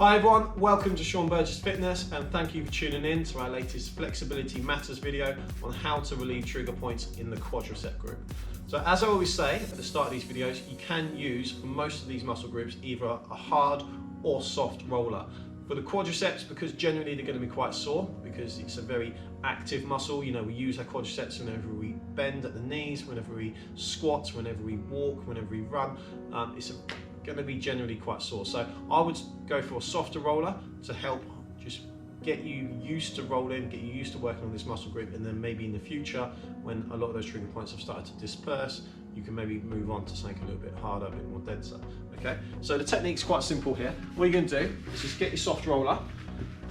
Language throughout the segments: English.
Hi everyone, welcome to Sean Burgess Fitness and thank you for tuning in to our latest Flexibility Matters video on how to relieve trigger points in the quadricep group. So as I always say at the start of these videos, you can use for most of these muscle groups either a hard or soft roller. For the quadriceps, because generally they're going to be quite sore because it's a very active muscle. You know, we use our quadriceps whenever we bend at the knees, whenever we squat, whenever we walk, whenever we run. It's going to be generally quite sore. So I would go for a softer roller to help just get you used to rolling, get you used to working on this muscle group, and then maybe in the future when a lot of those trigger points have started to disperse, you can maybe move on to something a little bit harder, a bit more denser. Okay, so the technique's quite simple here. What you're going to do is just get your soft roller,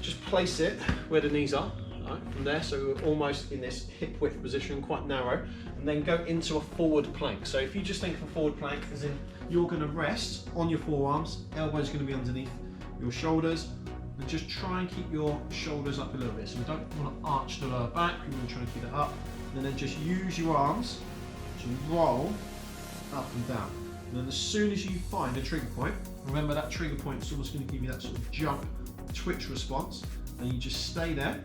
just place it where the knees are, right, from there, so we're almost in this hip width position, quite narrow, and then go into a forward plank. So if you just think of a forward plank as in you're going to rest on your forearms, elbows going to be underneath your shoulders, and just try and keep your shoulders up a little bit. So we don't want to arch the lower back, we want to try and keep it up, and then just use your arms to roll up and down. And then as soon as you find a trigger point, remember that trigger point is almost going to give you that sort of jump, twitch response, and you just stay there,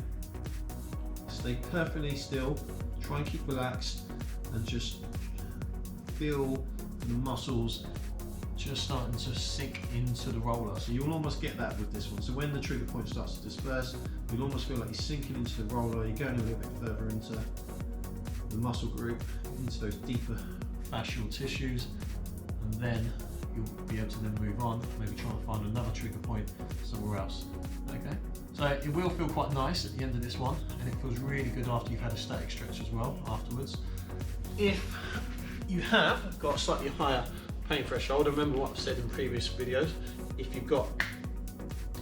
stay perfectly still, try and keep relaxed, and just feel the muscles just starting to sink into the roller. So you'll almost get that with this one. So when the trigger point starts to disperse, you'll almost feel like you're sinking into the roller, you're going a little bit further into the muscle group, into those deeper fascial tissues, and then you'll be able to then move on, maybe try and find another trigger point somewhere else. Okay, so it will feel quite nice at the end of this one, and it feels really good after you've had a static stretch as well afterwards. If you have got a slightly higher pain threshold, remember what I've said in previous videos, if you've got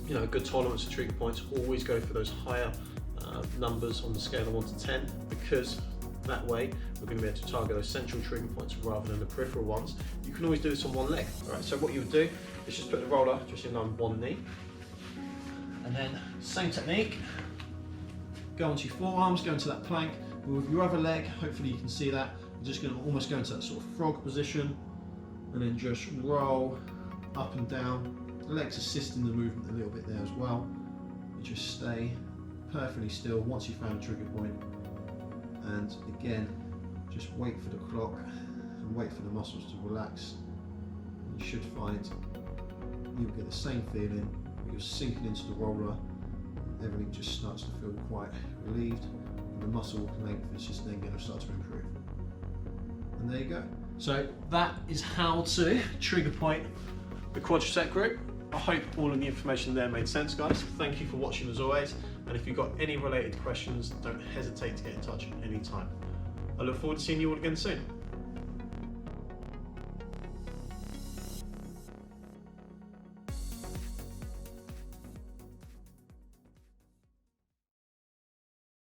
a good tolerance to trigger points, always go for those higher numbers on the scale of 1 to 10, because that way we're going to be able to target those central trigger points rather than the peripheral ones. You can always do this on one leg. All right, so what you would do is just put the roller just in on one knee, and then same technique, go onto your forearms, go into that plank. With your other leg, hopefully you can see that, you're just going to almost go into that sort of frog position, and then just roll up and down. The legs assisting the movement a little bit there as well. You just stay perfectly still once you've found a trigger point, and again just wait for the clock and wait for the muscles to relax. And you should find you'll get the same feeling, but you're sinking into the roller, everything just starts to feel quite relieved, and the muscle length is just then going to start to improve. And there you go. So that is how to trigger point the quadricep group. I hope all of the information there made sense, guys. Thank you for watching as always, and if you've got any related questions, don't hesitate to get in touch at any time. I look forward to seeing you all again soon.